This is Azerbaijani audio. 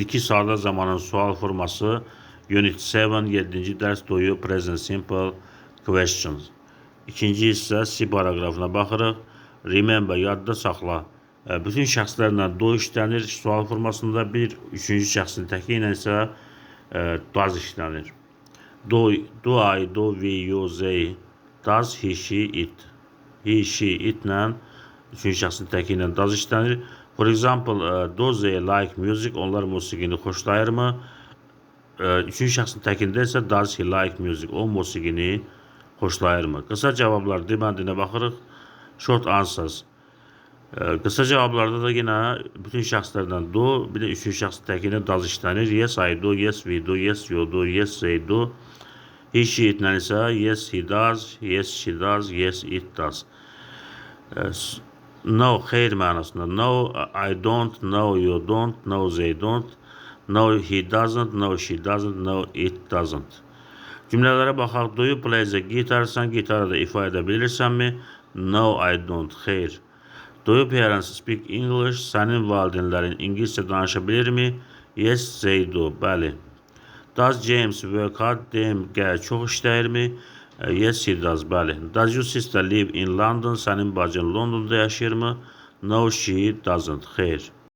1-2 saata zamanın sual forması. Unit 7, 7-ci dərs Do you present simple questions. İkinci hissə C paragrafına baxırıq. Remember, yadda saxla. Bütün şəxslərlə do işlənir sual formasında, bir üçüncü şəxsin təki ilə isə does işlənir. Do I, do we, you, they, does, he, she, it. He, she, it ilə üçüncü şəxsin təki ilə does işlənir. For example, do they like music? Onlar musiqini xoşlayırmı? Üçüncü şəxsin təkində isə does he like music? O musiqini xoşlayırmı? Qısa cavablar demandinə baxırıq. Short answers. Qısa cavablarda da yine bütün şəxslərdən do, bir də üçüncü şəxsin təkində does işlənir. Yes, I do, yes, we do, yes, you do, yes, they do. He, she, it ilə isə yes, he does, yes, she does, yes, it does. No, xeyr mənasında. No, I don't, no, you don't, no, they don't. No, he doesn't, no, she doesn't, no, it doesn't. Cümlələrə baxaq. Do you play the guitar? Sən gitarı da ifa edə bilirsənmi? No, I don't. Xeyr. Do your parents speak English? Sənin valideynlərin İngiliscə danışa bilirmi? Yes, they do. Bəli. Does James work hard? Gəl çox işləyirmi? Yes, he does. Bəli. Does your sister live in London? Sənin bacın Londonda yaşayırmı? No, she doesn't. Xeyr.